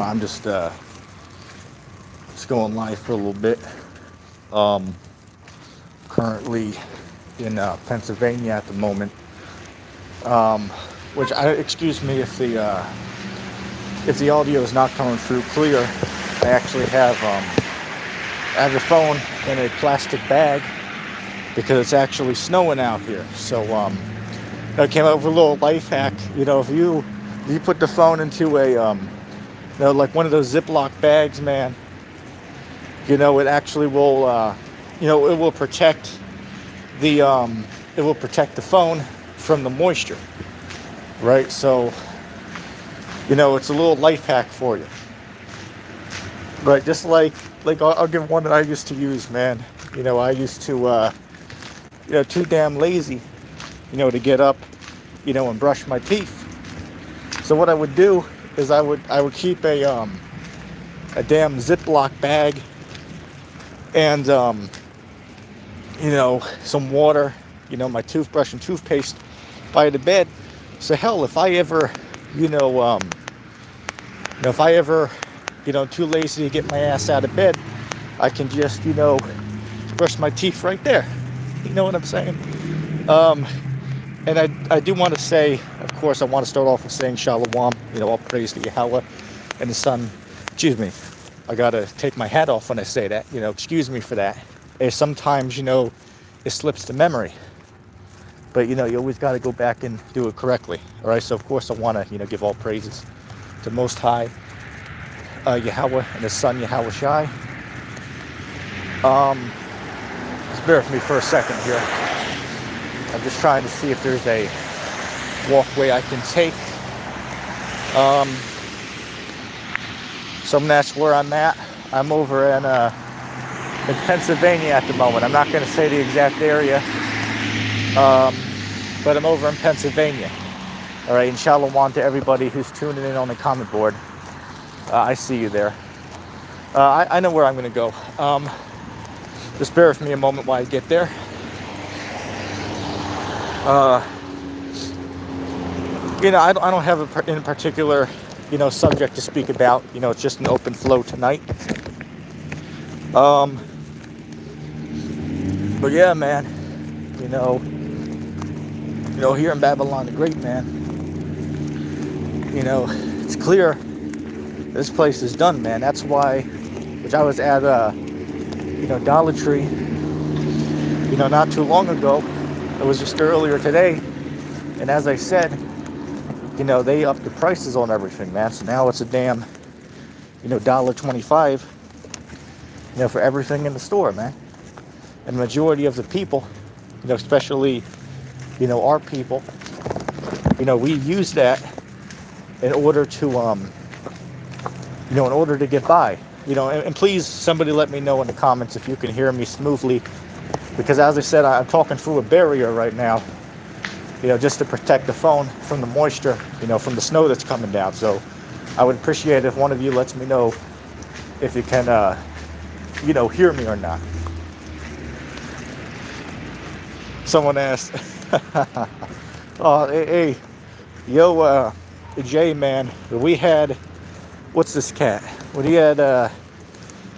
I'm just going live for a little bit. Um, Currently in Pennsylvania at the moment. Um, Excuse me if the audio is not coming through clear. I actually have the phone in a plastic bag because it's actually snowing out here. So I came up with a little life hack. If you put the phone into a like one of those Ziploc bags, man, it actually will it will protect the the phone from the moisture, right? So it's a little life hack for you, right? Just like I'll give one that I used to use, man. I used to too damn lazy to get up and brush my teeth. So what I would do is I would keep a damn Ziploc bag and some water, my toothbrush and toothpaste by the bed. So hell, if I ever if I ever too lazy to get my ass out of bed, I can just brush my teeth right there. You know what I'm saying? And I do want to say, of course, I want to start off with saying Shalom, all praise to Yahweh and the Son. Excuse me, I gotta take my hat off when I say that. Excuse me for that. And sometimes, it slips to memory. But, you always got to go back and do it correctly. All right, so of course I want to, give all praises to Most High, Yahweh and His Son, Yahweh Shai. Just bear with me for a second here. I'm just trying to see if there's a walkway I can take. So that's where I'm at. I'm over in Pennsylvania at the moment. I'm not going to say the exact area, but I'm over in Pennsylvania. All right, and shalom to everybody who's tuning in on the comment board. I see you there. I know where I'm going to go. Just bear with me a moment while I get there. I don't have in particular, subject to speak about. It's just an open flow tonight. But yeah, man, here in Babylon the Great, man, it's clear this place is done, man. That's why, which I was at, Dollar Tree, not too long ago. It was just earlier today, and as I said, they upped the prices on everything, man. So now it's a damn, $1.25, for everything in the store, man. And the majority of the people, especially, our people, we use that in order to, in order to get by, and please, somebody let me know in the comments if you can hear me smoothly, because as I said, I'm talking through a barrier right now, just to protect the phone from the moisture, from the snow that's coming down. So I would appreciate it if one of you lets me know if you can, hear me or not. Someone asked, oh, hey, yo, Jay, man, we had, what's this cat? When he had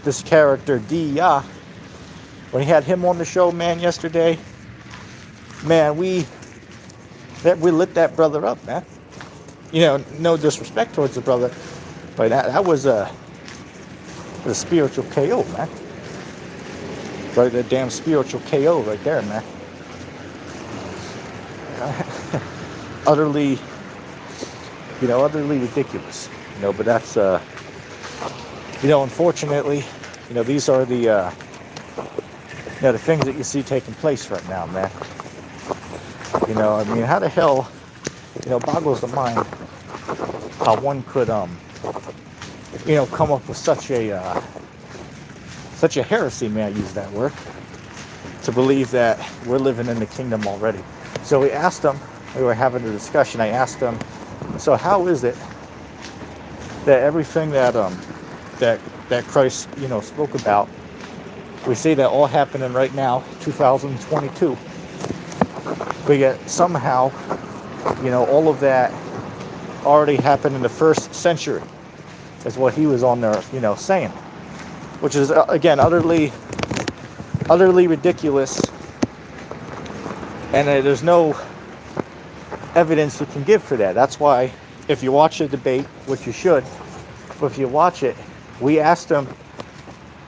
this character, D.Ya, when he had him on the show, man, yesterday, man, we lit that brother up, man. No disrespect towards the brother, but that was a spiritual KO, man. Right, that damn spiritual KO right there, man. utterly ridiculous, but that's, unfortunately, these are the things that you see taking place right now, man. How the hell, boggles the mind how one could, come up with such a heresy, may I use that word, to believe that we're living in the kingdom already. So we asked them, we were having a discussion, I asked them, so how is it that everything that Christ, spoke about, we see that all happening right now, 2022, but yet somehow, all of that already happened in the first century. is what he was on there, saying, which is again utterly ridiculous, and there's no evidence you can give for that. That's why if you watch the debate, which you should, but if you watch it, we asked him,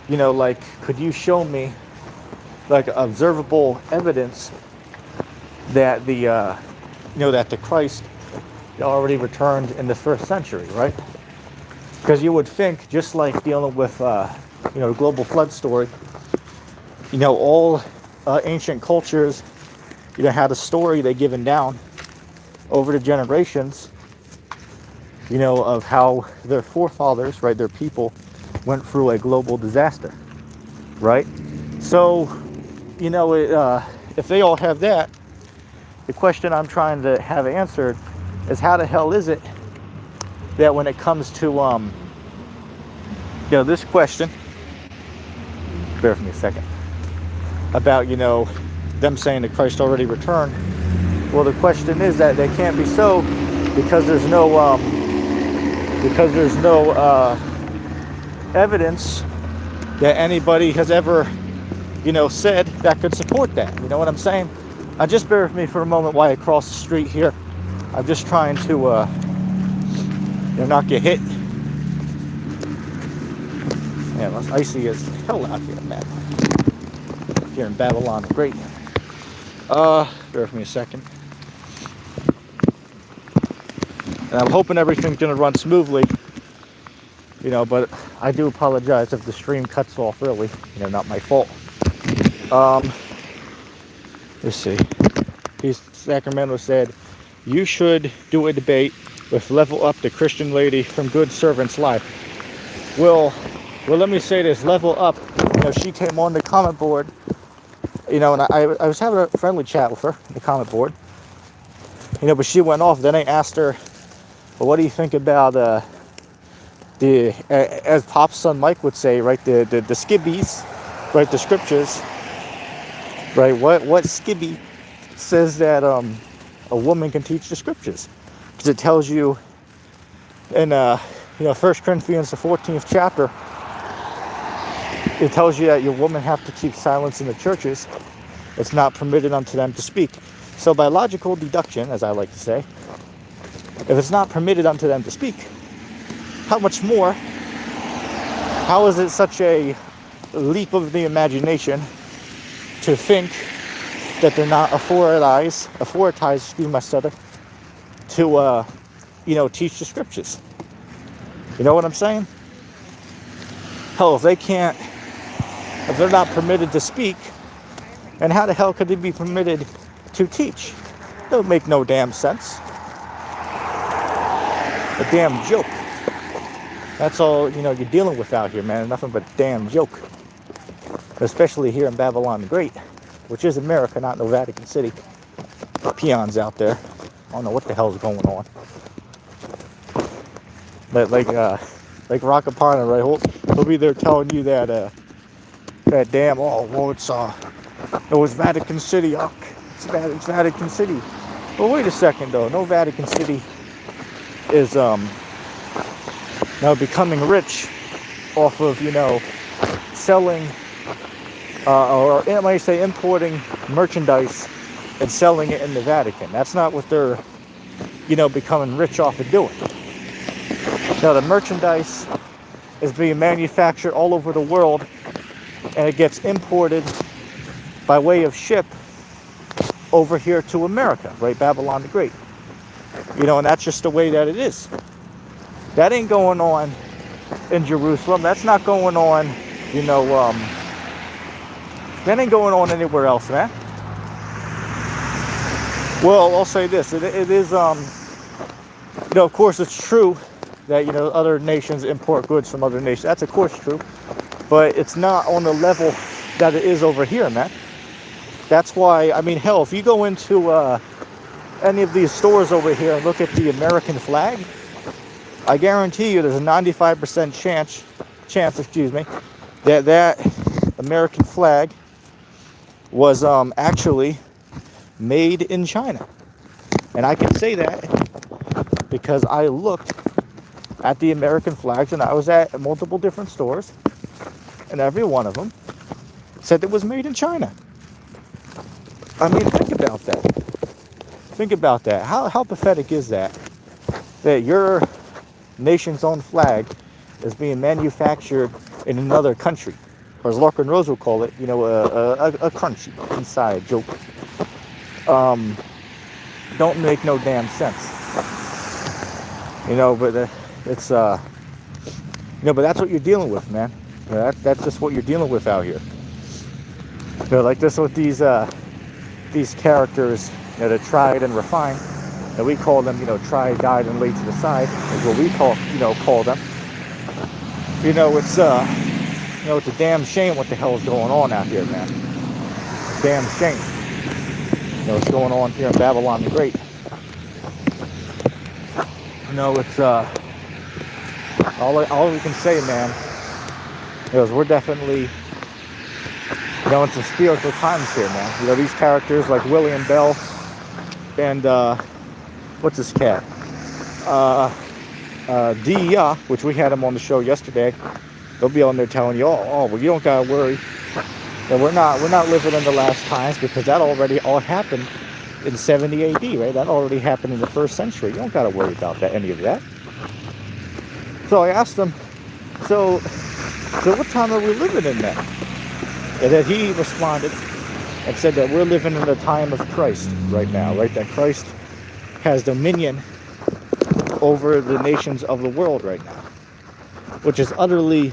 like, could you show me like observable evidence that that the Christ already returned in the first century, right? Because you would think, just like dealing with the global flood story, all ancient cultures had a story they given down over the generations, of how their forefathers, right, their people went through a global disaster, right? So if they all have that, the question I'm trying to have answered is, how the hell is it that when it comes to this question, bear with me a second, about them saying that Christ already returned? Well, the question is that they can't be so, because there's no evidence that anybody has ever said that could support that. You know what I'm saying? Just bear with me for a moment while I cross the street here. I'm just trying to not get hit. Yeah, it's icy as hell out here, man. Here in Babylon the Great. Bear with me a second. And I'm hoping everything's gonna run smoothly. But I do apologize if the stream cuts off early. Not my fault. Let's see. Sacramento said, you should do a debate with Level Up, the Christian lady from Good Servants Live. Well, let me say this. Level Up, she came on the comment board, and I was having a friendly chat with her on the comment board, but she went off. Then I asked her, well, what do you think about as Pop's son Mike would say, right, the skibbies, right, the scriptures, right? What skibby says that a woman can teach the scriptures? Because it tells you in 1 Corinthians the 14th chapter, it tells you that your women have to keep silence in the churches. It's not permitted unto them to speak. So by logical deduction, as I like to say, if it's not permitted unto them to speak, how much more? How is it such a leap of the imagination to think that they're not authorized, excuse my stutter, to teach the scriptures? You know what I'm saying? Hell, if they're not permitted to speak, and how the hell could they be permitted to teach? It don't make no damn sense. A damn joke. That's all you're dealing with out here, man. Nothing but damn joke. Especially here in Babylon the Great, which is America, not no Vatican City. Peons out there. I don't know what the hell's going on. But like Rocket Partner, right? He'll be there telling you that that damn, it was Vatican City. Oh, it's Vatican City. Well, wait a second though. No, Vatican City is now becoming rich off of selling or I might say importing merchandise and selling it in the Vatican. That's not what they're becoming rich off of doing. Now the merchandise is being manufactured all over the world, and it gets imported by way of ship over here to America, right? Babylon the Great. And that's just the way that it is. That ain't going on in Jerusalem. That's not going on, that ain't going on anywhere else, man. Well, I'll say this. It is, of course it's true that, other nations import goods from other nations. That's of course true. But it's not on the level that it is over here, man. That's why, hell, if you go into any of these stores over here and look at the American flag, I guarantee you there's a 95% chance, that American flag was actually made in China. And I can say that because I looked at the American flags, and I was at multiple different stores, and every one of them said it was made in China. I mean, think about that. Think about that. How pathetic is that? That your nation's own flag is being manufactured in another country, or as Larkin Rose will call it, a crunchy inside joke. Don't make no damn sense. But it's but that's what you're dealing with, man. That's just what you're dealing with out here. Like this with these characters, they're tried and refined, and we call them, tried, died, and laid to the side, is what we call them. It's it's a damn shame what the hell's going on out here, man. Damn shame. What's going on here in Babylon the Great. It's all we can say, man, is we're definitely in some spiritual times here, man. These characters like William Bell and what's this cat? Dia, which we had him on the show yesterday. They'll be on there telling you, well, you don't gotta worry. And we're not living in the last times, because that already all happened in 70 AD, right? That already happened in the 1st century. You don't gotta worry about any of that. So I asked him, so what time are we living in then? And then he responded and said that we're living in the time of Christ right now, right? That Christ has dominion over the nations of the world right now, which is utterly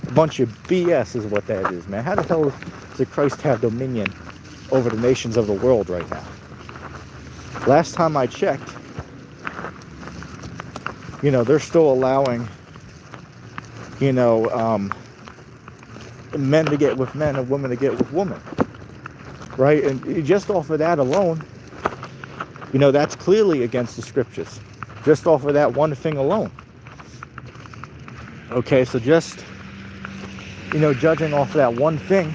a bunch of BS is what that is, man. How the hell does Christ have dominion over the nations of the world right now? Last time I checked, they're still allowing, men to get with men and women to get with women, right? And just off of that alone, that's clearly against the scriptures. Just off of that one thing alone. Okay, so just, judging off of that one thing,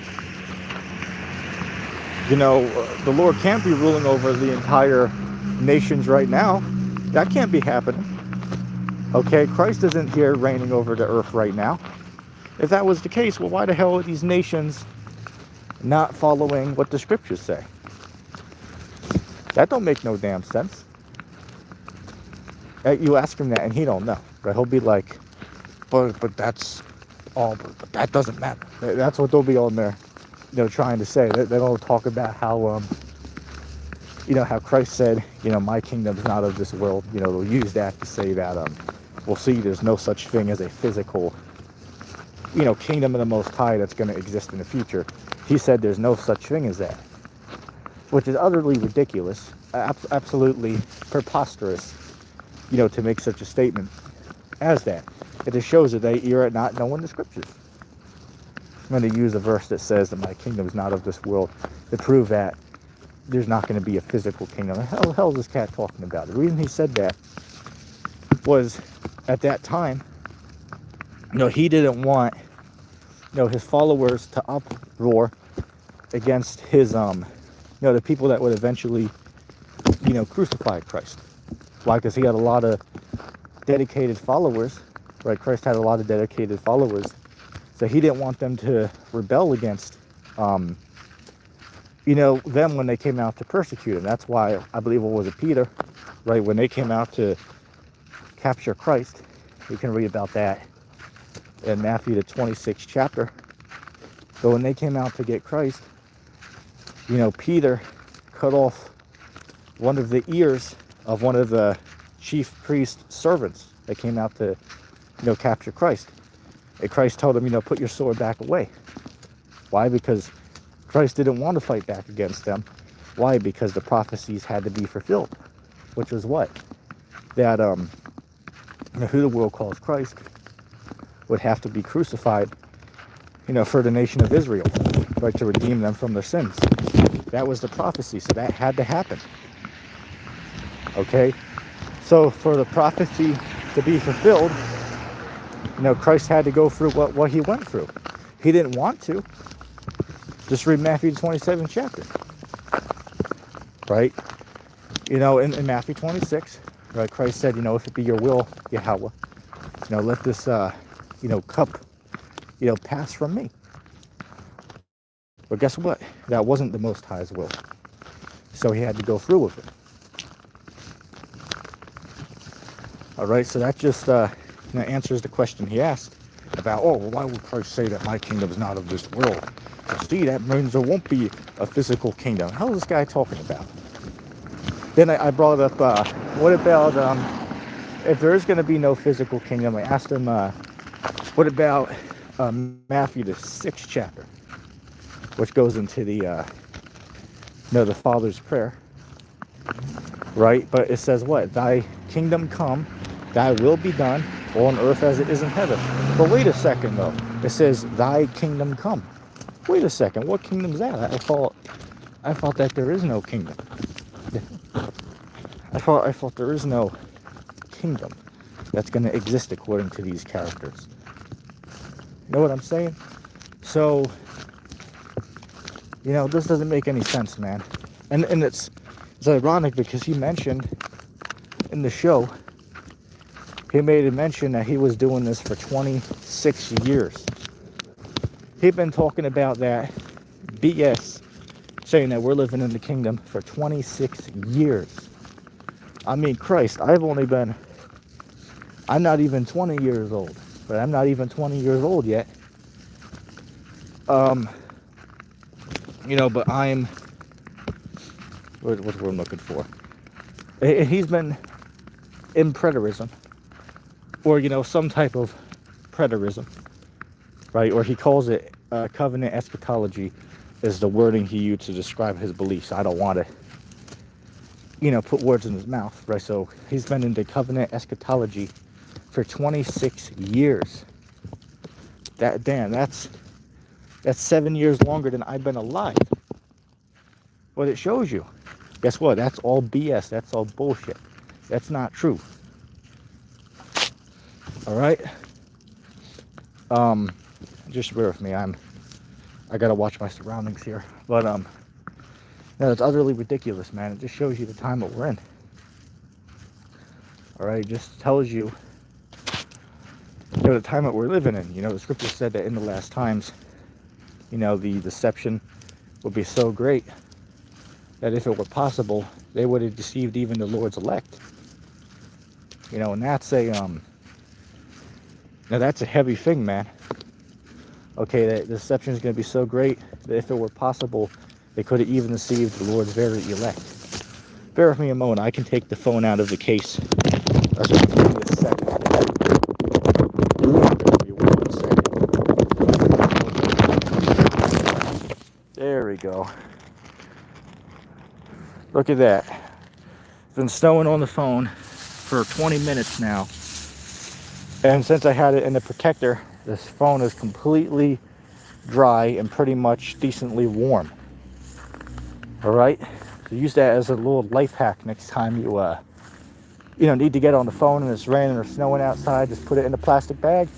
the Lord can't be ruling over the entire nations right now. That can't be happening. Okay, Christ isn't here reigning over the earth right now. If that was the case, well, why the hell are these nations not following what the scriptures say? That don't make no damn sense. You ask him that and he don't know, right? He'll be like, but that's all, but that doesn't matter. That's what they'll be on there, trying to say. They don't talk about how, how Christ said, my kingdom's not of this world. They'll use that to say that, we'll see, there's no such thing as a physical, kingdom of the Most High that's going to exist in the future. He said there's no such thing as that, which is utterly ridiculous, absolutely preposterous, to make such a statement as that. It just shows that you're not knowing the scriptures. I'm going to use a verse that says that my kingdom is not of this world to prove that there's not going to be a physical kingdom. What the hell is this cat talking about? The reason he said that was, at that time, he didn't want, his followers to uproar against his, the people that would eventually, crucify Christ. Why? Because he had a lot of dedicated followers, right? Christ had a lot of dedicated followers. So he didn't want them to rebel against, them when they came out to persecute him. That's why I believe it was Peter, right? When they came out to capture Christ, you can read about that in Matthew the 26th chapter. So when they came out to get Christ, Peter cut off one of the ears of one of the chief priest servants that came out to, capture Christ. And Christ told him, put your sword back away. Why? Because Christ didn't want to fight back against them. Why? Because the prophecies had to be fulfilled. Which was what? That who the world calls Christ would have to be crucified, for the nation of Israel, right, to redeem them from their sins. That was the prophecy, so that had to happen. Okay? So for the prophecy to be fulfilled, Christ had to go through what he went through. He didn't want to. Just read Matthew 27 chapter. Right? In Matthew 26, Right? Christ said, if it be your will, Yahweh, let this, cup, pass from me. But guess what? That wasn't the Most High's will. So he had to go through with it. All right, so that just answers the question he asked about, why would Christ say that my kingdom is not of this world? See, that means there won't be a physical kingdom. How is this guy talking about? Then I brought up, what about if there is going to be no physical kingdom? I asked him, what about Matthew, the 6th chapter, which goes into the Father's prayer, right? But it says what? Thy kingdom come, thy will be done, on earth as it is in heaven. But wait a second, though. It says, thy kingdom come. Wait a second. What kingdom is that? I thought that there is no kingdom. I thought there is no kingdom that's going to exist according to these characters. You know what I'm saying? So, this doesn't make any sense, man. And it's ironic because he mentioned in the show, he made a mention that he was doing this for 26 years. He'd been talking about that BS, saying that we're living in the kingdom for 26 years. I mean, Christ, I'm not even 20 years old, but I'm not even 20 years old yet. But I'm, what's what I'm looking for? He's been in preterism, or, some type of preterism, right? Or he calls it covenant eschatology is the wording he used to describe his beliefs. I don't want to, put words in his mouth, right? So he's been in the covenant eschatology for 26 years. That's 7 years longer than I've been alive. But it shows you. Guess what? That's all BS. That's all bullshit. That's not true. All right? Just bear with me. I gotta watch my surroundings here. But it's utterly ridiculous, man. It just shows you the time that we're in. All right? It just tells you, the time that we're living in. The scripture said that in the last times, the deception would be so great that if it were possible, they would have deceived even the Lord's elect. And that's that's a heavy thing, man. Okay, that deception is going to be so great that if it were possible, they could have even deceived the Lord's very elect. Bear with me a moment. I can take the phone out of the case. That's just give me a second. There we go. Look at that. It's been snowing on the phone for 20 minutes now. And since I had it in the protector, this phone is completely dry and pretty much decently warm. Alright? So use that as a little life hack next time you need to get on the phone and it's raining or snowing outside. Just put it in a plastic bag.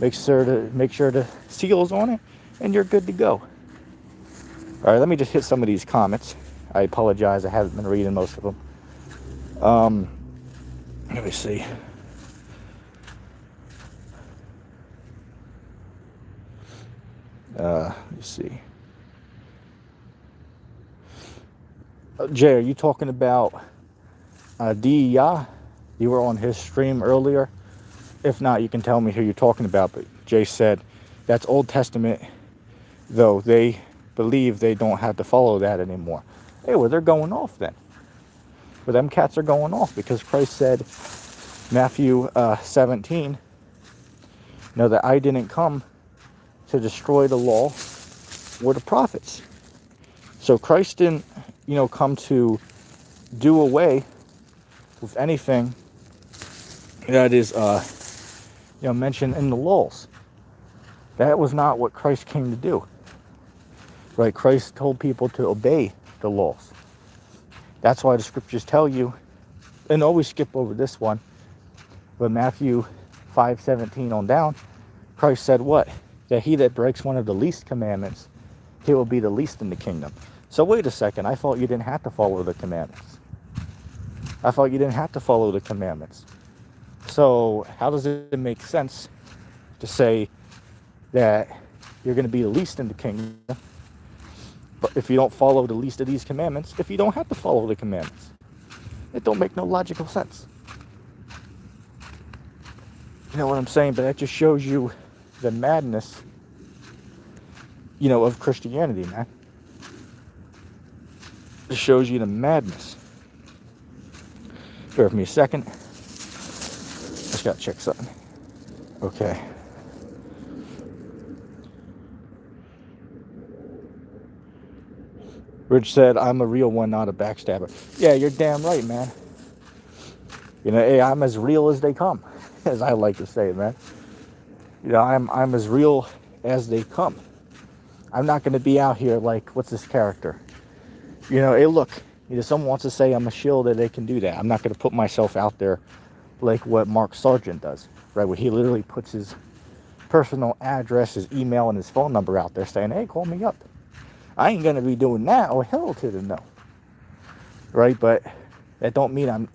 Make sure the seal's on it and you're good to go. Alright, let me just hit some of these comments. I apologize, I haven't been reading most of them. Let me see. Let's see. Jay, are you talking about DEI? You were on his stream earlier. If not, you can tell me who you're talking about. But Jay said that's Old Testament, though they believe they don't have to follow that anymore. Hey, well, they're going off then. Well, them cats are going off because Christ said, Matthew 17, that I didn't come to destroy the law or the prophets. So Christ didn't, come to do away with anything that is, mentioned in the laws. That was not what Christ came to do. Right? Christ told people to obey the laws. That's why the scriptures tell you, and always skip over this one, but Matthew 5:17 on down, Christ said what? That he that breaks one of the least commandments, he will be the least in the kingdom. So wait a second, I thought you didn't have to follow the commandments. I thought you didn't have to follow the commandments. So how does it make sense to say that you're going to be the least in the kingdom, but if you don't follow the least of these commandments, if you don't have to follow the commandments? It don't make no logical sense. You know what I'm saying? But that just shows you the madness, of Christianity, man. It shows you the madness. Bear with me a second. Just gotta check something. Okay. Rich said, I'm a real one, not a backstabber. Yeah, you're damn right, man. Hey, I'm as real as they come, as I like to say, man. I'm as real as they come. I'm not going to be out here like, what's this character? Hey, look, someone wants to say I'm a shill, that they can do that. I'm not going to put myself out there like what Mark Sargent does, right? Where he literally puts his personal address, his email, and his phone number out there saying, hey, call me up. I ain't going to be doing that. Oh, hell to the no. Right? But that don't mean I'm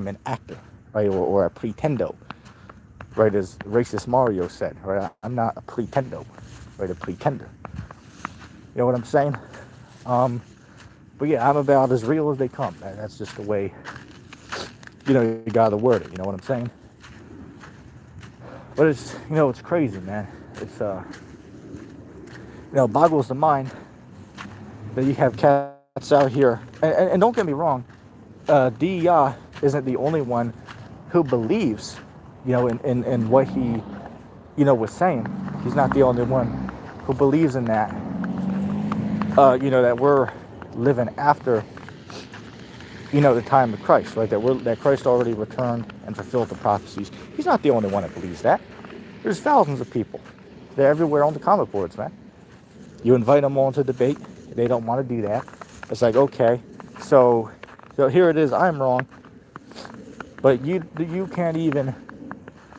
an actor, right? Or a pretendo, right? As racist Mario said, right? I'm not a pretendo, right? A pretender. You know what I'm saying? But yeah, I'm about as real as they come. That's just the way, you gotta word it. You know what I'm saying? But it's, it's crazy, man. It's, boggles the mind that you have cats out here. And don't get me wrong, DEI isn't the only one who believes, in what he, was saying. He's not the only one who believes in that. That we're living after, the time of Christ, right? That Christ already returned and fulfilled the prophecies. He's not the only one that believes that. There's thousands of people. They're everywhere on the comic boards, man. You invite them on to debate. They don't want to do that. It's like, okay, so here it is. I'm wrong. But you can't even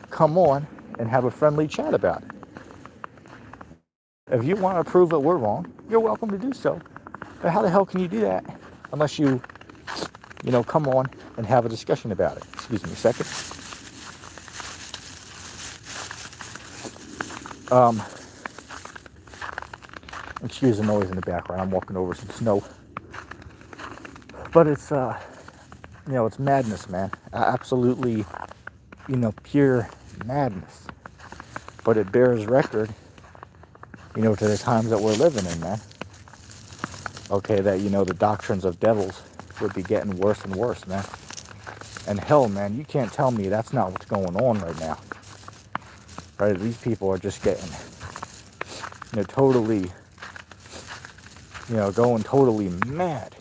come on and have a friendly chat about it. If you want to prove that we're wrong, you're welcome to do so. But how the hell can you do that unless you, come on and have a discussion about it? Excuse me a second. Excuse the noise in the background. I'm walking over some snow. But it's, it's madness, man. Absolutely, pure madness. But it bears record, to the times that we're living in, man. Okay, that, the doctrines of devils would be getting worse and worse, man. And hell, man, you can't tell me that's not what's going on right now. Right? These people are just getting, totally, going totally mad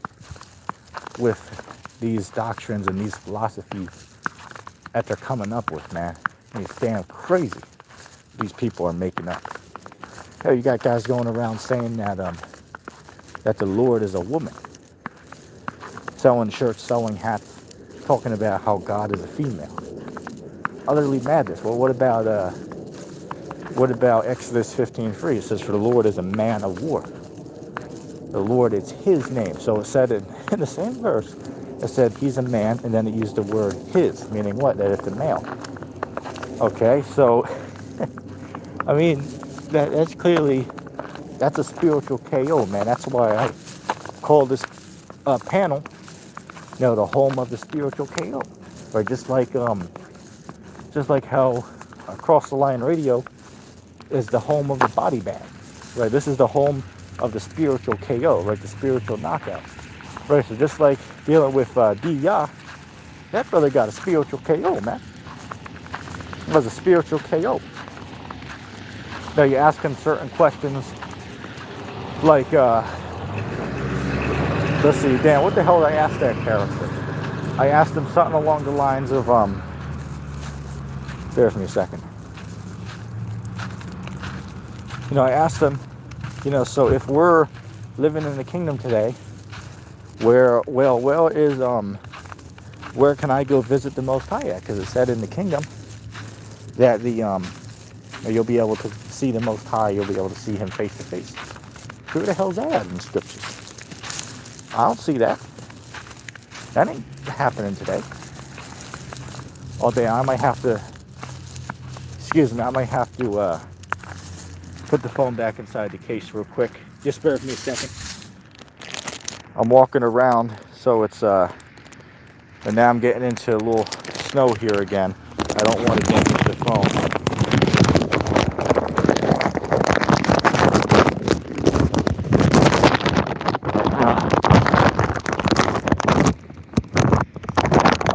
with these doctrines and these philosophies that they're coming up with, man. It's damn crazy these people are making up. Hell, you got guys going around saying that that the Lord is a woman, selling shirts, selling hats, talking about how God is a female. Utterly madness. Well, what about Exodus 15:3? It says, "For the Lord is a man of war." The Lord is His name. So it said in the same verse, it said He's a man, and then it used the word His, meaning what? That it's a male. Okay, so I mean, that's clearly, that's a spiritual KO, man. That's why I call this panel, the home of the spiritual KO. Right? Just like how Across the Line Radio is the home of the body bag. Right? This is the home of the spiritual KO, right? The spiritual knockout. Right? So just like dealing with D-Ya, that brother got a spiritual KO, man. It was a spiritual KO. Now you ask him certain questions like, let's see, Dan, what the hell did I ask that character? I asked him something along the lines of, bear with me a second. I asked him, so if we're living in the kingdom today, where can I go visit the Most High at? Because it said in the kingdom that you'll be able to see the Most High, you'll be able to see Him face to face. Who the hell's that at in Scriptures? I don't see that. That ain't happening today. all day. I might have to, I might have to put the phone back inside the case real quick. Just bear with me a second. I'm walking around, so it's, and now I'm getting into a little snow here again. I don't want to damage the phone.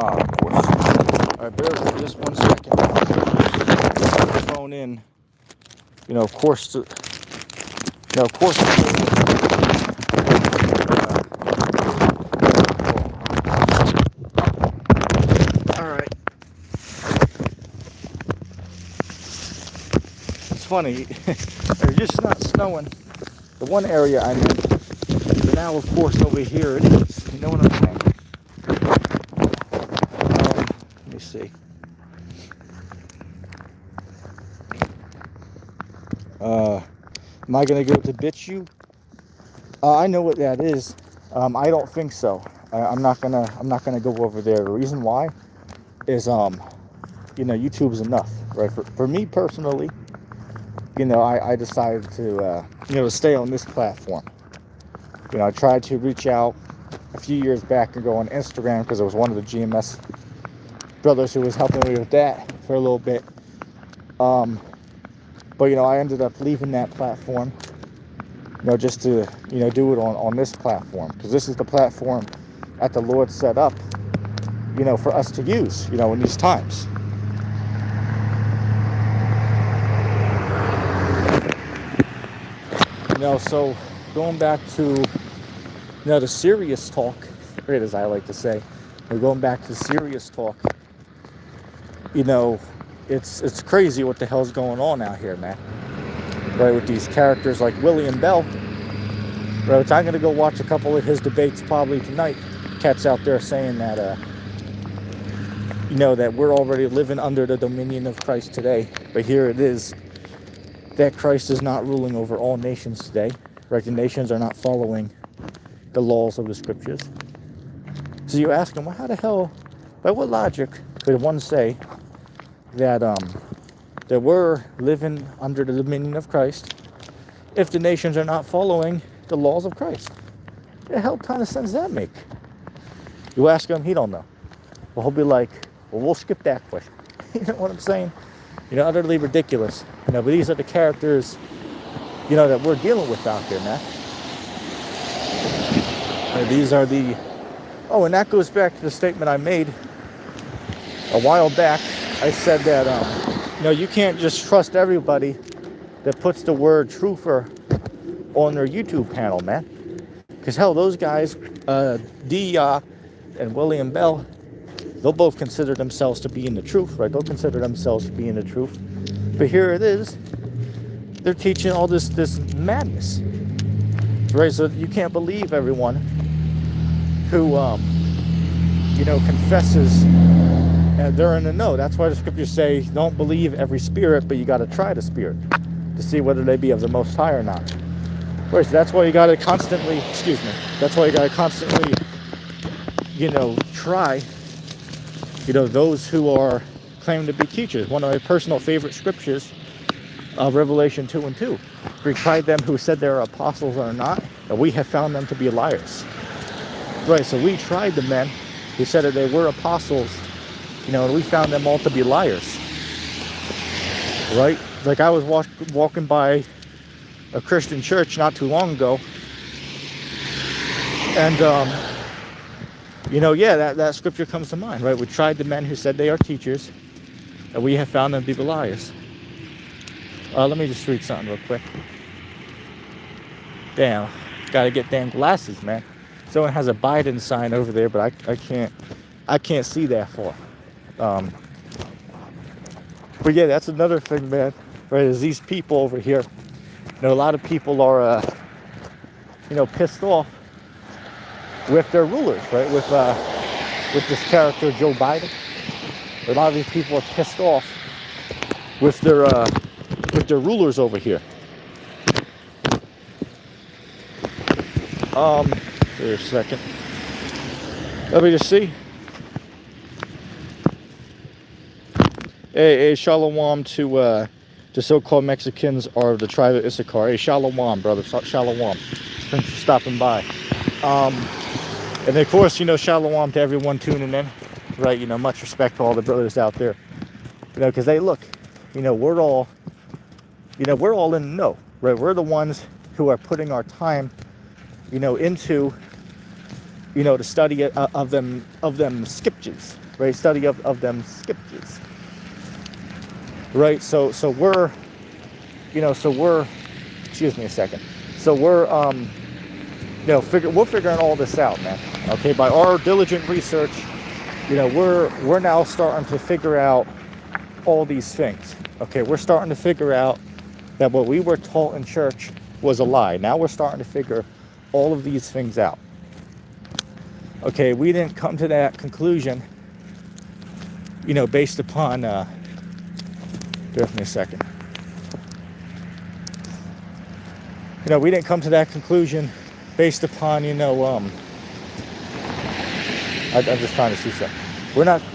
Of course. Alright, bear with me just 1 second. Put the phone in. Of course, alright. It's funny, there's just not snowing. The one area I'm in, but now of course over here it is. You know what I'm saying? Let me see. Am I gonna go to bitch you? I know what that is. I don't think so. I'm not gonna go over there. The reason why is YouTube's enough, right? For me personally, I decided to stay on this platform. I tried to reach out a few years back and go on Instagram because it was one of the GMS brothers who was helping me with that for a little bit. But I ended up leaving that platform, just to do it on this platform, because this is the platform that the Lord set up, for us to use, in these times. So going back to the serious talk, right, as I like to say, we're going back to serious talk. It's crazy what the hell's going on out here, man. Right, with these characters like William Bell. Right, which I'm gonna go watch a couple of his debates probably tonight. Cats out there saying that that we're already living under the dominion of Christ today. But here it is that Christ is not ruling over all nations today. Right, the nations are not following the laws of the scriptures. So you ask them, well, how the hell, by what logic could one say that that we're living under the dominion of Christ if the nations are not following the laws of Christ? The hell kind of sense does that make? You ask him, he don't know. Well, he'll be like, well, we'll skip that question. You know what I'm saying? Utterly ridiculous. But these are the characters, that we're dealing with out there, man. These are the... Oh, and that goes back to the statement I made a while back. I said that, you can't just trust everybody that puts the word truther on their YouTube panel, man. Because, hell, those guys, Dia and William Bell, they'll both consider themselves to be in the truth, right? They'll consider themselves to be in the truth. But here it is. They're teaching all this madness. Right? So you can't believe everyone who, confesses and they're in the know. That's why the scriptures say, don't believe every spirit, but you got to try the spirit to see whether they be of the Most High or not. Right, so that's why you got to constantly, that's why you got to constantly, try, those who are claiming to be teachers. One of my personal favorite scriptures, Revelation 2:2. We tried them who said they're apostles or not, and we have found them to be liars. Right, so we tried the men who said that they were apostles, and we found them all to be liars. Right? Like I was walking by a Christian church not too long ago, and that scripture comes to mind, right? We tried the men who said they are teachers, and we have found them to be liars. Let me just read something real quick. Damn, gotta get damn glasses, man. Someone has a Biden sign over there, but I can't see that far. But yeah, that's another thing, man. Right? Is these people over here. A lot of people are, pissed off with their rulers, right? With this character, Joe Biden. A lot of these people are pissed off with their rulers over here. Wait a second. Let me just see. Hey, shalom to so-called Mexicans or the tribe of Issachar. Hey, shalom, brother. Shalom. Thanks for stopping by. And of course, shalom to everyone tuning in. Right, much respect to all the brothers out there. Because they look, we're all in the know. Right, we're the ones who are putting our time, into, the study of them scriptures. Right, study of them scriptures. Right, so we're, excuse me a second. So we're, we're figuring all this out, man. Okay, by our diligent research, we're now starting to figure out all these things. Okay, we're starting to figure out that what we were taught in church was a lie. Now we're starting to figure all of these things out. Okay, we didn't come to that conclusion, based upon, bear with me a second. We didn't come to that conclusion based upon, I'm just trying to see something.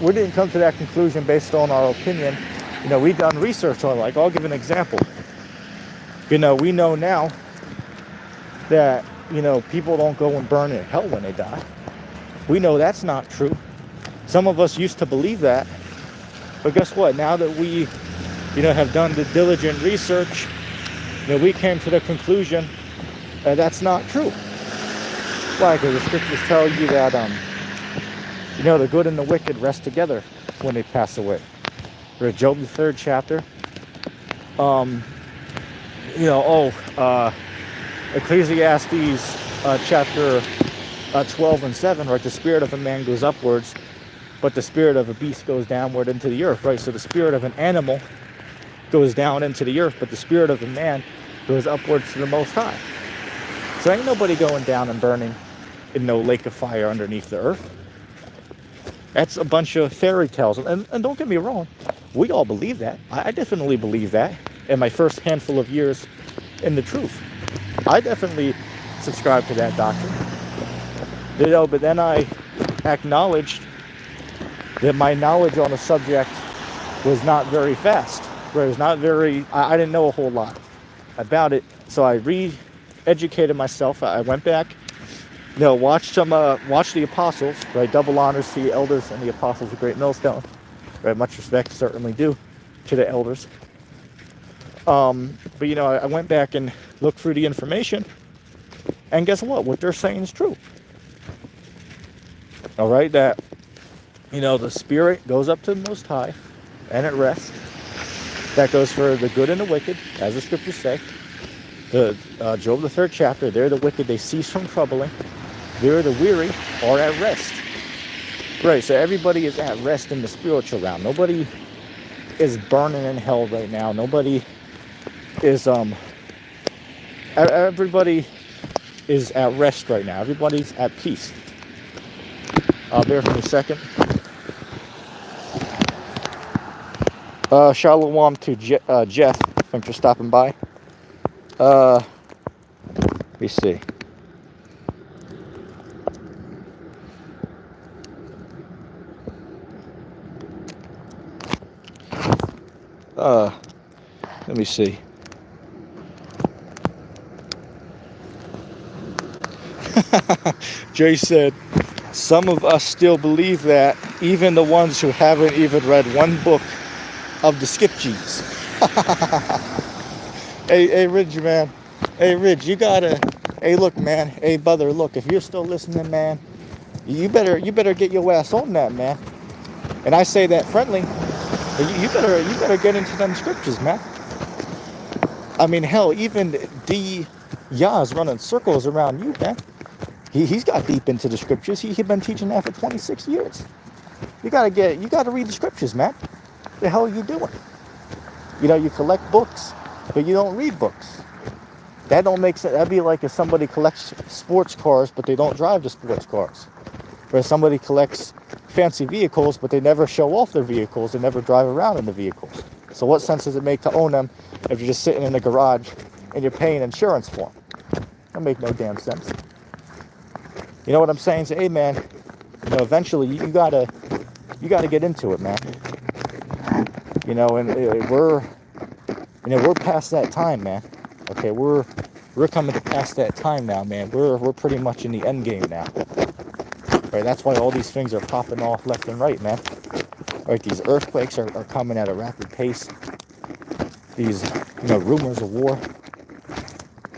We didn't come to that conclusion based on our opinion. We've done research on it. Like, I'll give an example. We know now that, people don't go and burn in hell when they die. We know that's not true. Some of us used to believe that. But guess what? Now that we, have done the diligent research, we came to the conclusion that that's not true. Why? Because the scriptures tell you that, the good and the wicked rest together when they pass away. Read Job, the 3rd chapter. Ecclesiastes chapter 12 and 7, right? The spirit of a man goes upwards, but the spirit of a beast goes downward into the earth, right? So the spirit of an animal goes down into the earth, but the spirit of a man goes upwards to the Most High. So ain't nobody going down and burning in no lake of fire underneath the earth. That's a bunch of fairy tales. And don't get me wrong, we all believe that. I definitely believe that in my first handful of years in the truth. I definitely subscribe to that doctrine. But then I acknowledged that my knowledge on the subject was not very fast. Right? It was not very, I didn't know a whole lot about it. So I re-educated myself. I went back, watched the apostles, right? Double honors to the elders and the apostles of Great Millstone. Right? Much respect, certainly due to the elders. But I went back and looked through the information, and guess what they're saying is true. All right, that the spirit goes up to the Most High and it rests. That goes for the good and the wicked, as the scriptures say. The Job, the 3rd chapter, they're the wicked, they cease from troubling. They're the weary, are at rest. Right, so everybody is at rest in the spiritual realm. Nobody is burning in hell right now. Nobody is, everybody is at rest right now. Everybody's at peace. Bear with me a second. Shalom to Jeff. Thanks for stopping by. Let me see. Let me see. Jay said, some of us still believe that, even the ones who haven't even read one book of the scriptures. Hey, Ridge, man. Hey, Ridge, you gotta. Hey, look, man. Hey, brother, look. If you're still listening, man, you better get your ass on that, man. And I say that friendly. You better get into them scriptures, man. I mean, hell, even D. Yaz running circles around you, man. He's got deep into the scriptures. He's been teaching that for 26 years. You gotta read the scriptures, man. What the hell are you doing? You collect books, but you don't read books. That don't make sense. That'd be like if somebody collects sports cars, but they don't drive the sports cars. Or somebody collects fancy vehicles, but they never show off their vehicles and never drive around in the vehicles. So what sense does it make to own them if you're just sitting in the garage and you're paying insurance for them? That make no damn sense. You know what I'm saying? So, hey, man, eventually you gotta get into it, man. And we're past that time, man. Okay, we're coming to past that time now, man. We're pretty much in the end game now. Right, that's why all these things are popping off left and right, man. Right, these earthquakes are coming at a rapid pace. These, rumors of war.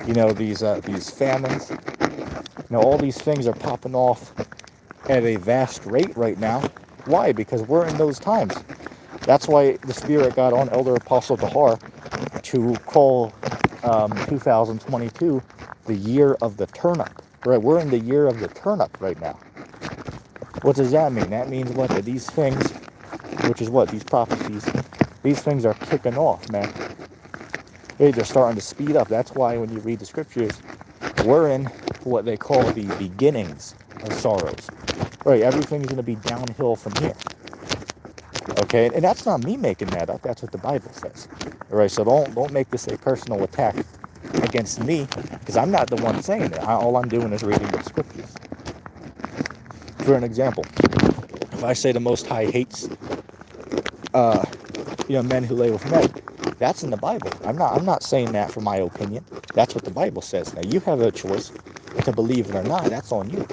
These famines. All these things are popping off at a vast rate right now. Why? Because we're in those times. That's why the Spirit got on Elder Apostle Dahar to call 2022 the year of the turn-up. Right, we're in the year of the turn-up right now. What does that mean? That means what? That these things, which is what? These prophecies, these things are kicking off, man. Hey, they're starting to speed up. That's why when you read the scriptures, we're in what they call the beginnings of sorrows. Right, everything's going to be downhill from here. Okay, and that's not me making that up. That's what the Bible says. All right, so don't make this a personal attack against me, because I'm not the one saying it. All I'm doing is reading the scriptures. For an example, if I say the Most High hates, men who lay with men, that's in the Bible. I'm not saying that for my opinion. That's what the Bible says. Now you have a choice to believe it or not. That's on you.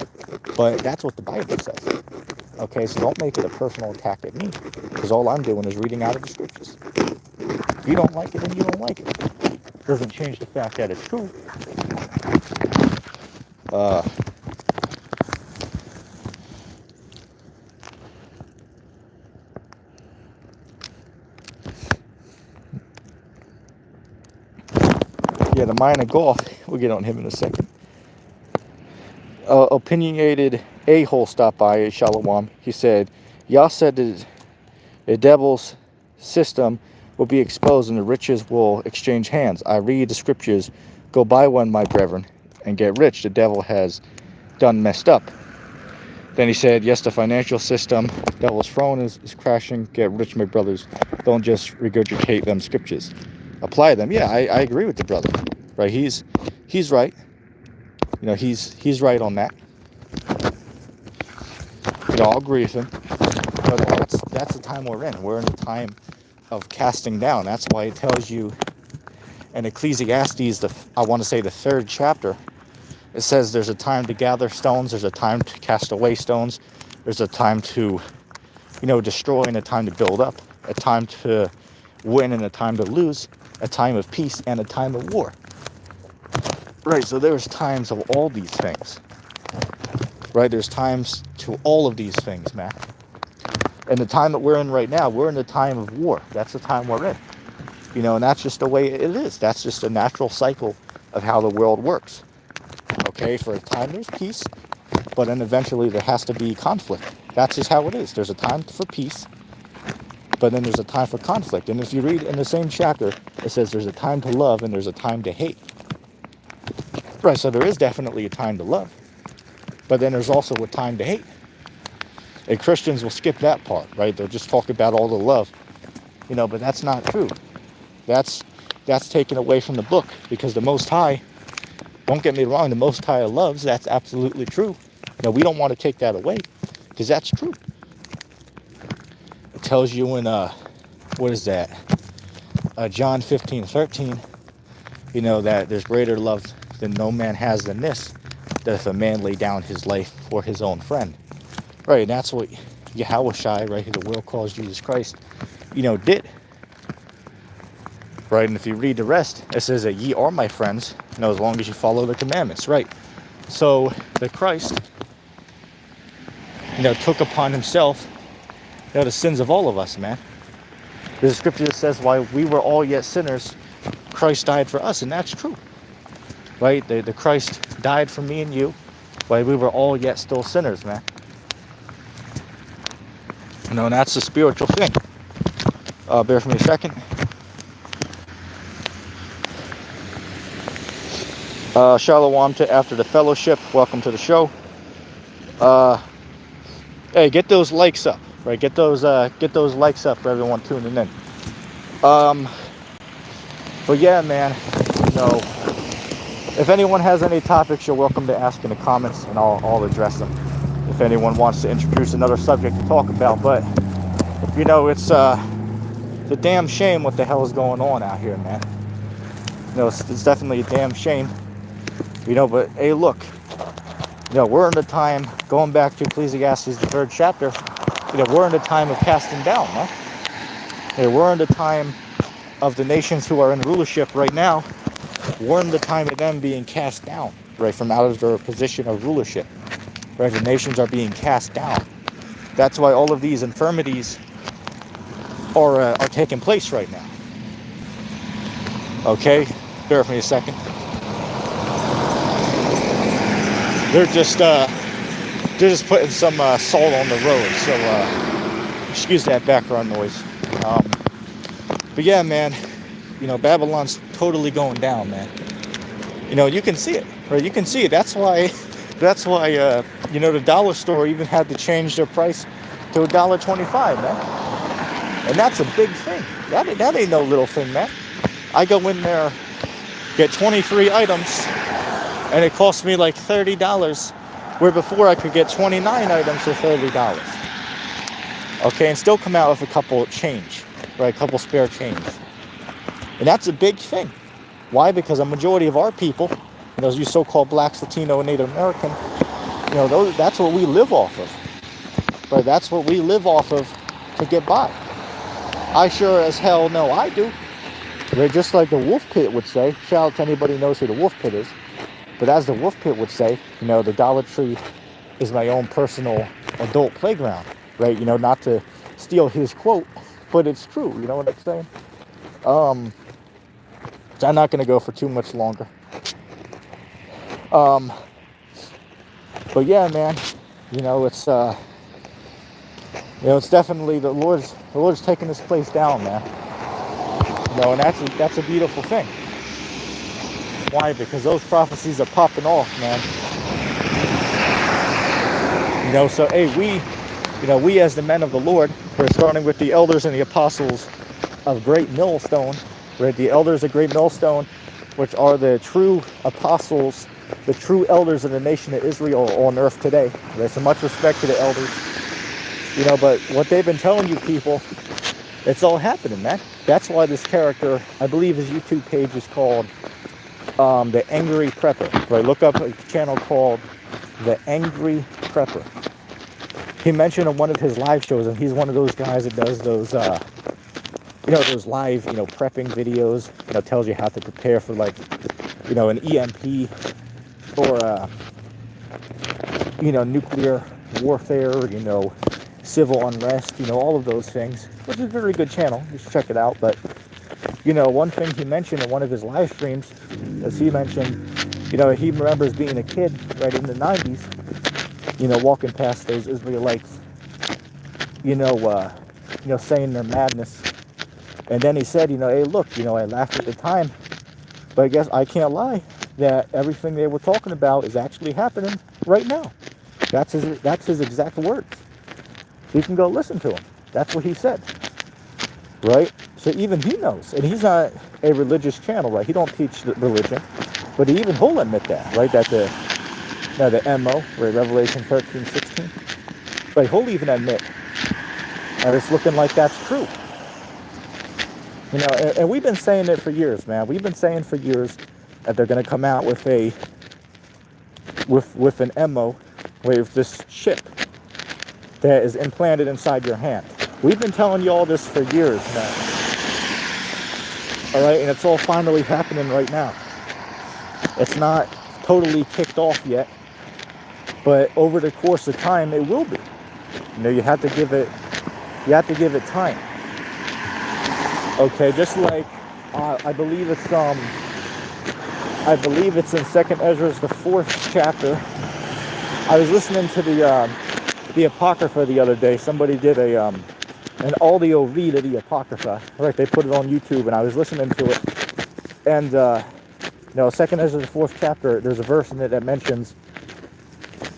But that's what the Bible says. Okay, so don't make it a personal attack at me, because all I'm doing is reading out of the scriptures. If you don't like it, then you don't like it. Doesn't change the fact that it's true. Yeah, the minor golf, we'll get on him in a second. Opinionated a-hole stopped by, Shalom. He said, y'all said that the devil's system will be exposed and the riches will exchange hands. I read the scriptures, go buy one, my brethren, and get rich. The devil has done messed up. Then he said, yes, the financial system, devil's throne is crashing. Get rich, my brothers. Don't just regurgitate them scriptures. Apply them. Yeah, I agree with the brother. Right? He's right. He's right on that. I'll agree with him. But that's the time we're in. We're in the time of casting down. That's why it tells you in Ecclesiastes, I want to say the 3rd chapter, it says there's a time to gather stones, there's a time to cast away stones, there's a time to, destroy and a time to build up, a time to win and a time to lose, a time of peace and a time of war. Right, so there's times of all these things. Right, there's times to all of these things, man. And the time that we're in right now, we're in the time of war. That's the time we're in. And that's just the way it is. That's just a natural cycle of how the world works. Okay, for a time there's peace, but then eventually there has to be conflict. That's just how it is. There's a time for peace, but then there's a time for conflict. And if you read in the same chapter, it says there's a time to love and there's a time to hate. Right, so there is definitely a time to love, but then there's also a time to hate. And Christians will skip that part, right? They'll just talk about all the love, but that's not true. That's taken away from the book, because the Most High, don't get me wrong, the Most High loves, that's absolutely true. We don't want to take that away, because that's true. It tells you in, what is that? John 15:13, that there's greater love than no man has than this, that if a man lay down his life for his own friend. Right, and that's what Yahushua, right, who the world calls Jesus Christ, did. Right, and if you read the rest, it says that ye are my friends, as long as you follow the commandments, right? So the Christ, took upon himself, the sins of all of us, man. The scripture says, while we were all yet sinners, Christ died for us, and that's true. Right, the Christ died for me and you, while we were all yet still sinners, man. And that's the spiritual thing. Bear with me a second. Shalom to After the Fellowship. Welcome to the show. Hey, get those likes up, right? Get those likes up for everyone tuning in. But yeah, man, if anyone has any topics, you're welcome to ask in the comments, and I'll address them. If anyone wants to introduce another subject to talk about, but it's It's a damn shame what the hell is going on out here, man. It's definitely a damn shame. But hey, look, we're in the time, going back to Ecclesiastes, the 3rd chapter, we're in the time of casting down, man. We're in the time of the nations who are in rulership right now. We're in the time of them being cast down, right, from out of their position of rulership. Right, the nations are being cast down. That's why all of these infirmities are taking place right now. Okay, bear with me a second. They're just putting some salt on the road, so excuse that background noise. But yeah, man, Babylon's totally going down, man. You can see it, right? You can see it. That's why the dollar store even had to change their price to $1.25, man. And that's a big thing. That ain't no little thing, man. I go in there, get 23 items, and it costs me like $30, where before I could get 29 items for $30. Okay, and still come out with a couple change, right? A couple spare change. And that's a big thing. Why? Because a majority of our people, you so-called blacks, Latino, and Native American, that's what we live off of. Right? That's what we live off of to get by. I sure as hell know I do. Right? Just like the Wolf Pit would say. Shout out to anybody who knows who the Wolf Pit is. But as the Wolf Pit would say, the Dollar Tree is my own personal adult playground. Right? Not to steal his quote, but it's true. You know what I'm saying? So I'm not going to go for too much longer. But yeah, man, it's it's definitely the Lord's taking this place down, man. And that's a beautiful thing. Why? Because those prophecies are popping off, man. So hey, we as the men of the Lord, we're starting with the elders and the apostles of Great Millstone, right? The elders of Great Millstone, which are the true apostles, the true elders of the nation of Israel on earth today. Right? So much respect to the elders. But what they've been telling you people, it's all happening, man. That's why this character, I believe his YouTube page is called The Angry Prepper. Right? Look up a channel called The Angry Prepper. He mentioned on one of his live shows, and he's one of those guys that does those those live, prepping videos, tells you how to prepare for like, an EMP or, nuclear warfare, civil unrest, all of those things, which is a very good channel. You should check it out. But, one thing he mentioned in one of his live streams is he mentioned, he remembers being a kid right in the 90s, walking past those Israelites, saying their madness. And then he said, hey, look, I laughed at the time, but I guess I can't lie that everything they were talking about is actually happening right now. That's his exact words. You can go listen to him. That's what he said, right? So even he knows, and he's not a religious channel, right? He don't teach the religion, but he'll admit that, right? That the MO, right? Revelation 13:16, right? He'll even admit, and it's looking like that's true. And we've been saying it for years, man. We've been saying for years that they're going to come out with an MO, with this chip that is implanted inside your hand. We've been telling you all this for years now. All right, and it's all finally happening right now. It's not totally kicked off yet, but over the course of time, it will be. You have to give it time. Okay, just like I believe it's in 2nd Ezra, the 4th chapter. I was listening to the Apocrypha the other day. Somebody did an audio read of the Apocrypha. Right, they put it on YouTube, and I was listening to it. And 2nd Ezra, the 4th chapter, there's a verse in it that mentions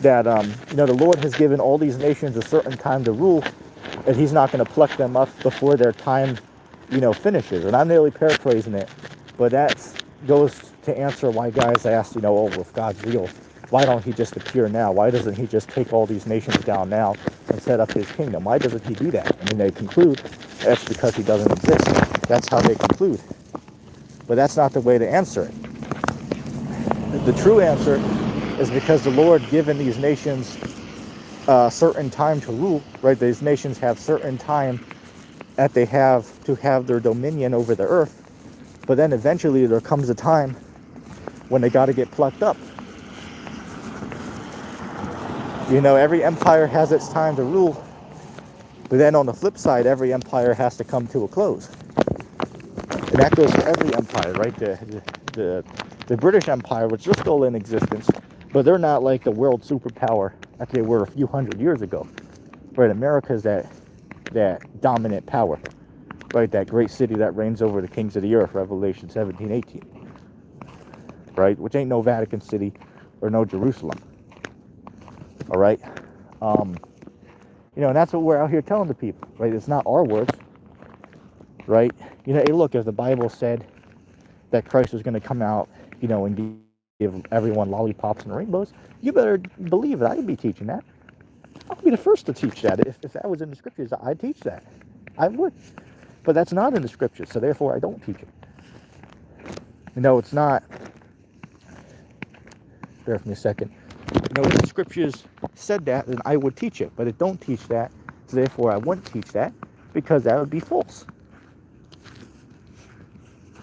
that the Lord has given all these nations a certain time to rule, and He's not going to pluck them up before their time finishes. And I'm nearly paraphrasing it, but that goes to answer why guys ask, if God's real, why don't He just appear now? Why doesn't He just take all these nations down now and set up His kingdom? Why doesn't He do that? They conclude That's because he doesn't exist. That's how they conclude. But that's not the way to answer it. The true answer is because the Lord given these nations a certain time to rule, right? These nations have certain time that they have to have their dominion over the earth. But then eventually there comes a time when they got to get plucked up. You know, every empire has its time to rule. But then on the flip side, every empire has to come to a close. And that goes for every empire, right? The British Empire, which is still in existence, but they're not like the world superpower that they were a few hundred years ago. Right? America's that dominant power. Right? That great city that reigns over the kings of the earth, Revelation 17:18. Right? Which ain't no Vatican City or no Jerusalem. All right? You know, and that's what we're out here telling the people, right? It's not our words, right? You know, hey, look, if the Bible said that Christ was going to come out, you know, and give everyone lollipops and rainbows, you better believe it. I'd be teaching that. I'll be the first to teach that. If that was in the scriptures, I'd teach that. I would. But that's not in the scriptures, so therefore I don't teach it. You know, it's not. Bear with me a second. You know, if the scriptures said that, then I would teach it. But it don't teach that, so therefore I wouldn't teach that, because that would be false.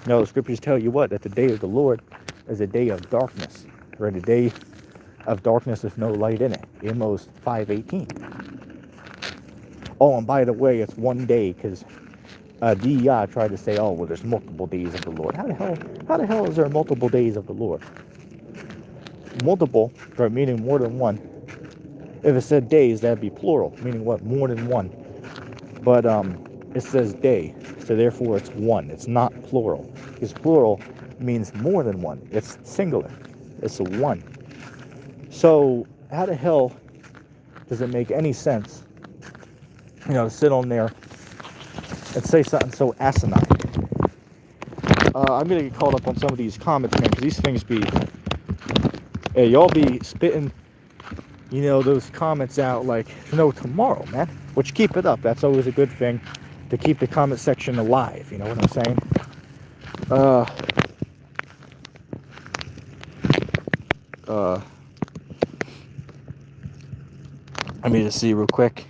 No, the scriptures tell you what? That the day of the Lord is a day of darkness, or a day of darkness with no light in it. Amos 5:18. Oh, and by the way, it's one day, because DEI tried to say, oh, well, there's multiple days of the Lord. How the hell is there multiple days of the Lord? Multiple, right, meaning more than one. If it said days, that'd be plural, meaning what? More than one. But it says day, so therefore it's one. It's not plural, because plural means more than one. It's singular. It's a one. So how the hell does it make any sense, you know, to sit on there and say something so asinine? I'm gonna get caught up on some of these comments, man, because these things be, hey, y'all be spitting, you know, those comments out like no tomorrow, man. Which, keep it up. That's always a good thing, to keep the comment section alive. You know what I'm saying? Let me just see real quick.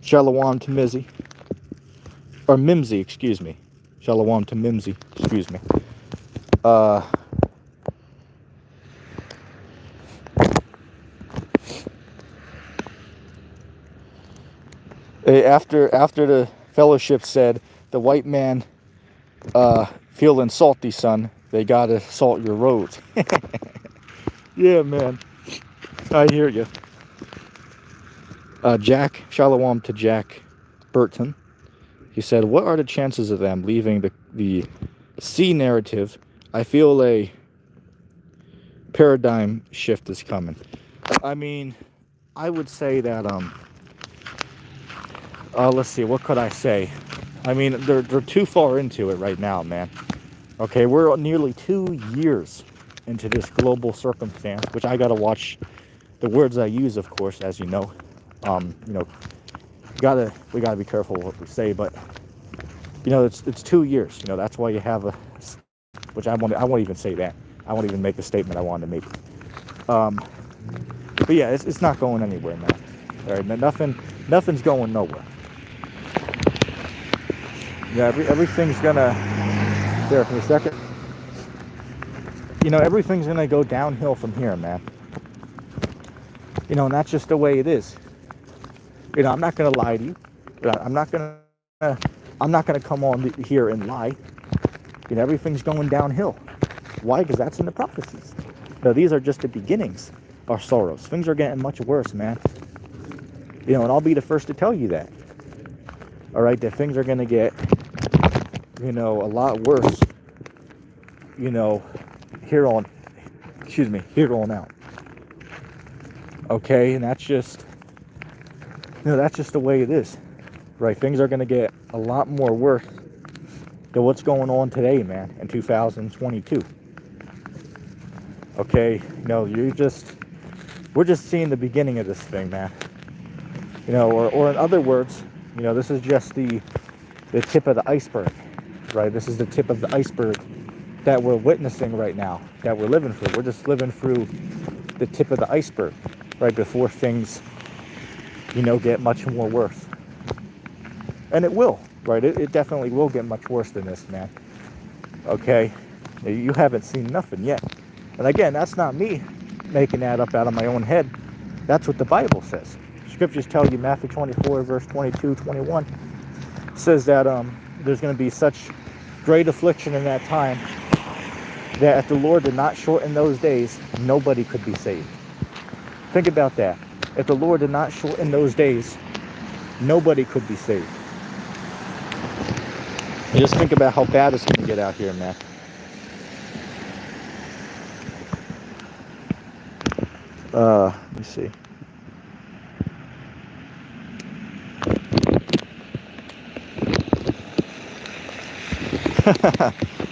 Shalom to Mizzy. Or Mimsy, excuse me. Shalom to Mimsy, excuse me. After the fellowship said, the white man feeling salty, son, they gotta salt your roads. Yeah, man. I hear you. Jack, shalom to Jack Burton. He said, what are the chances of them leaving the C narrative? I feel a paradigm shift is coming. I mean, I would say that, let's see, what could I say? I mean, they're too far into it right now, man. Okay, we're nearly 2 years into this global circumstance, which I gotta watch the words I use, of course, as you know. You know, we gotta be careful what we say, but you know, it's 2 years. You know, that's why you have which I won't even say that. I won't even make the statement I wanted to make. But yeah, it's not going anywhere, man. All right, nothing's going nowhere. Yeah, everything's gonna. There for a second. You know, everything's gonna go downhill from here, man. You know, and that's just the way it is. You know, I'm not gonna lie to you. I'm not gonna come on here and lie. You know, everything's going downhill. Why? Because that's in the prophecies. No, these are just the beginnings of sorrows. Things are getting much worse, man. You know, and I'll be the first to tell you that. All right, that things are gonna get, you know, a lot worse. You know, here on out. Okay, and that's just, you know, that's just the way it is, right? Things are going to get a lot more worse than what's going on today, man, in 2022. Okay, you know, we're just seeing the beginning of this thing, man. You know, or in other words, you know, this is just the the tip of the iceberg, right? This is the tip of the iceberg that we're witnessing right now, that we're living through. We're just living through the tip of the iceberg, right, before things, get much more worse. And it will, right? It definitely will get much worse than this, man. Okay? You haven't seen nothing yet. And again, that's not me making that up out of my own head. That's what the Bible says. Scriptures tell you, Matthew 24, verse 22, 21, says that there's going to be such great affliction in that time that if the Lord did not shorten those days, nobody could be saved. Think about that. If the Lord did not shorten those days, nobody could be saved. And just think about how bad it's going to get out here, man. Let me see.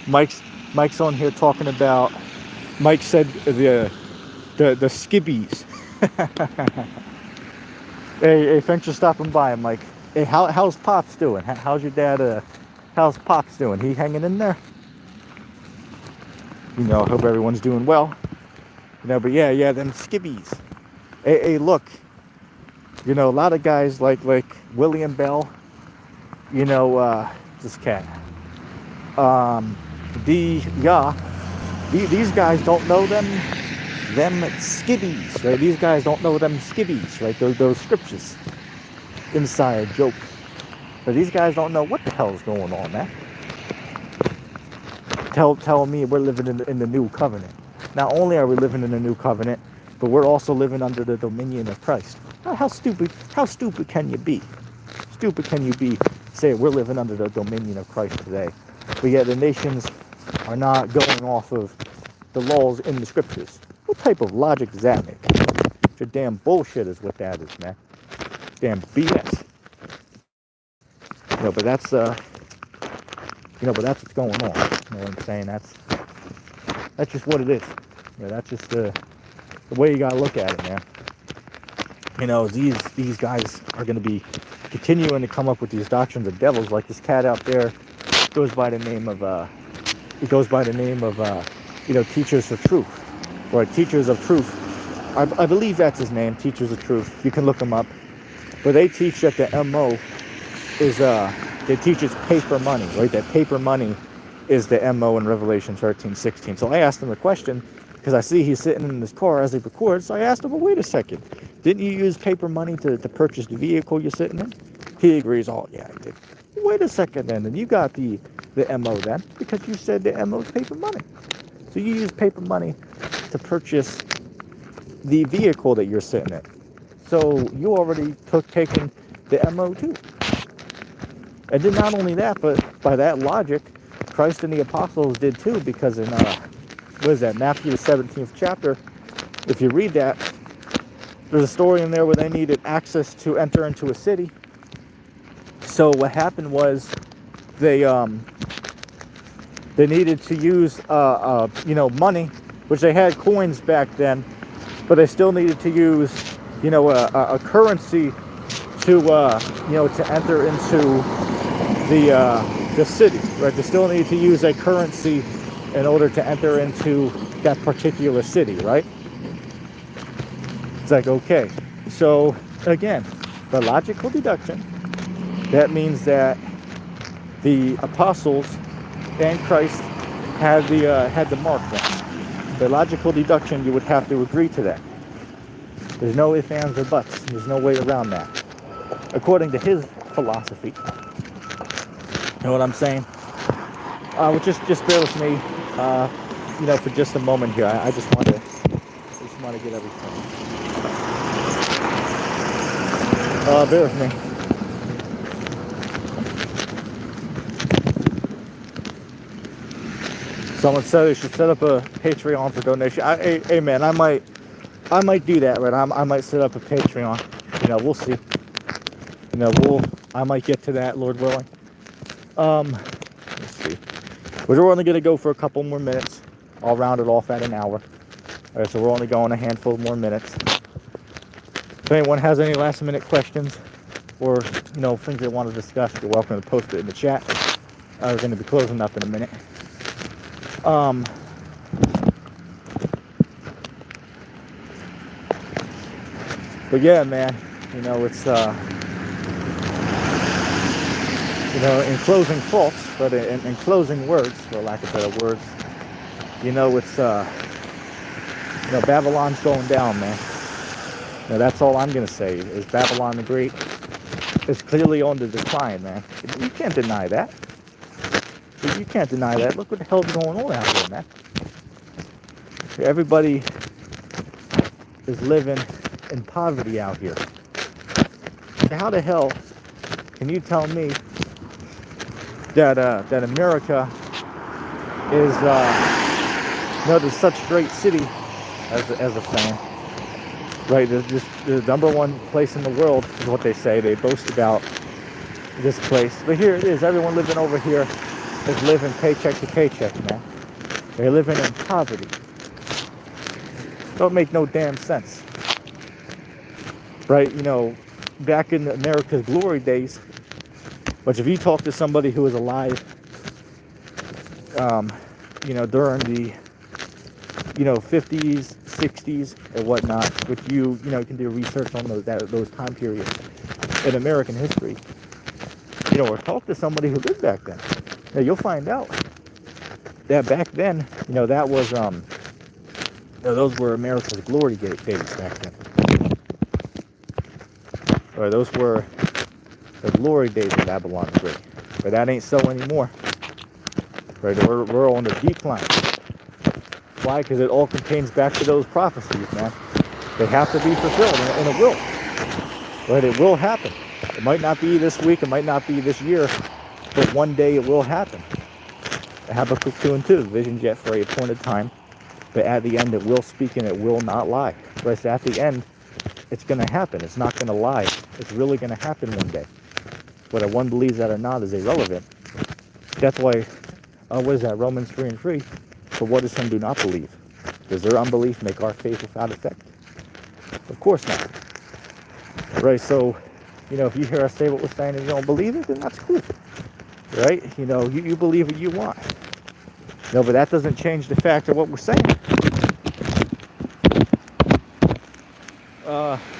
Mike's on here talking about. Mike said the skibbies. Hey, thanks for stopping by, Mike. Hey, how's Pops doing? How's your dad? How's Pops doing? He hanging in there? Hope everyone's doing well. But yeah, them skibbies. Hey, look. A lot of guys like William Bell. This cat. These guys don't know them skibbies, right? These guys don't know them skibbies, right? Those scriptures. Inside joke. But these guys don't know what the hell's going on, man. Tell me we're living in the new covenant. Not only are we living in the new covenant, but we're also living under the dominion of Christ. How stupid can you be? Stupid can you be? Say we're living under the dominion of Christ today. But yet the nations are not going off of the laws in the scriptures. What type of logic does that make? It's a damn bullshit is what that is, man. Damn BS. But that's but that's what's going on. You know what I'm saying? That's just what it is. That's just the way you gotta look at it, man. These guys are gonna be continuing to come up with these doctrines of devils, like this cat out there goes by the name of Teachers of Truth, or Teachers of Truth. I believe that's his name, Teachers of Truth. You can look him up. But they teach that the MO is they teach it's paper money, right? That paper money is the MO in Revelation 13:16. So I asked him a question because I see he's sitting in his car as he records. So I asked him, well, wait a second, didn't you use paper money to purchase the vehicle you're sitting in? He agrees. Oh yeah, I did. Wait a second then, and you got the MO then, because you said the MO is paper money. So you use paper money to purchase the vehicle that you're sitting in. So you already taking the MO too. And then not only that, but by that logic, Christ and the apostles did too, because in Matthew the 17th chapter, if you read that, there's a story in there where they needed access to enter into a city. So what happened was they needed to use money, which they had coins back then, but they still needed to use a currency to enter into the city, right? They still need to use a currency in order to enter into that particular city, right? It's like, okay, so again, the logical deduction, that means that the apostles and Christ had the mark then. The logical deduction, you would have to agree to that. There's no ifs, ands, or buts. There's no way around that, according to his philosophy. You know what I'm saying? Just bear with me, for just a moment here. I just want to get everything. Bear with me. Someone said they should set up a Patreon for donation. Hey man, I might do that, right? I might set up a Patreon. We'll see. I might get to that, Lord willing. Let's see. We're only gonna go for a couple more minutes. I'll round it off at an hour. All right, so we're only going a handful more minutes. If anyone has any last minute questions, or things they want to discuss, you're welcome to post it in the chat. We're going to be closing up in a minute. But yeah, man, it's in closing thoughts, but in closing words, for lack of better words, it's Babylon's going down, man. That's all I'm gonna say. Is Babylon the Great is clearly on the decline, man. You can't deny that. You can't deny that. Look what the hell's going on out here, man. Everybody is living in poverty out here. So how the hell can you tell me that America is there's such a great city as a saying, right? There's just the number one place in the world is what they say. They boast about this place, but here it is. Everyone living over here is living paycheck to paycheck, man. They're living in poverty. Don't make no damn sense, right? Back in America's glory days. But if you talk to somebody who was alive, during the 50s, 60s, or whatnot, which you can do research on those time periods in American history, or talk to somebody who lived back then. Now, you'll find out that back then, that was those were America's glory days back then. Or those were the glory days of Babylon the Great. But that ain't so anymore. Right? We're on the decline. Why? Because it all contains back to those prophecies, man. They have to be fulfilled, and it will. Right? It will happen. It might not be this week, it might not be this year, but one day it will happen. Habakkuk 2:2, visions yet for a appointed time, but at the end it will speak and it will not lie. Right? So at the end, it's going to happen. It's not going to lie. It's really going to happen one day. Whether one believes that or not is irrelevant. That's why, what is that, Romans 3:3? For what is him do not believe? Does their unbelief make our faith without effect? Of course not. Right, so, if you hear us say what we're saying and you don't believe it, then that's cool. Right? You believe what you want. No, but that doesn't change the fact of what we're saying.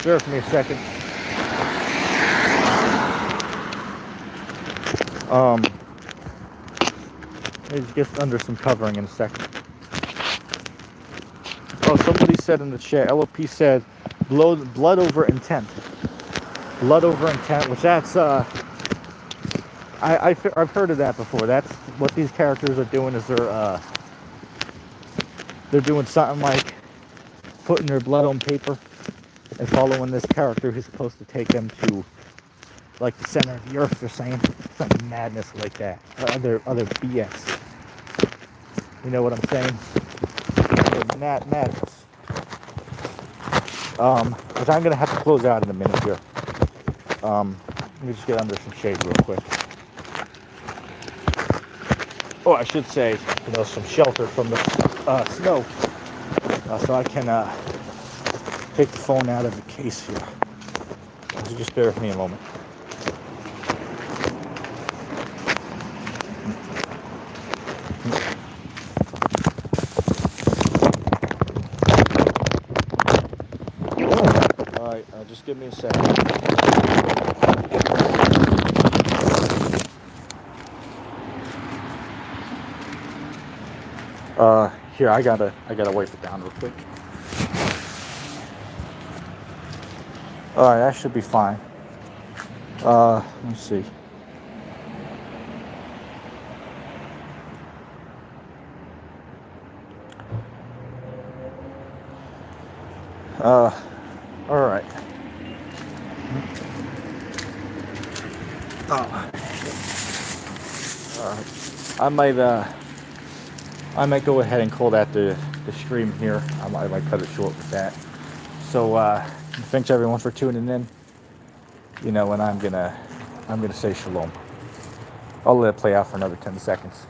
Bear with me a second. Let's get under some covering in a second. Oh, somebody said in the chat, LOP said, blood over intent. Blood over intent, which that's, I've heard of that before. That's what these characters are doing, is they're doing something like putting their blood on paper and following this character who's supposed to take them to, like, the center of the earth, they're saying. Some madness like that. Other BS. You know what I'm saying? Madness. Which I'm going to have to close out in a minute here. Let me just get under some shade real quick. Oh, I should say, some shelter from the snow. So I can take the phone out of the case here. So just bear with me a moment. Alright, just give me a second. Here, I gotta wipe it down real quick. Alright, that should be fine. Let's see. Alright. I might go ahead and call that the stream here. I might cut it short with that. So thanks everyone for tuning in. And I'm gonna say shalom. I'll let it play out for another 10 seconds.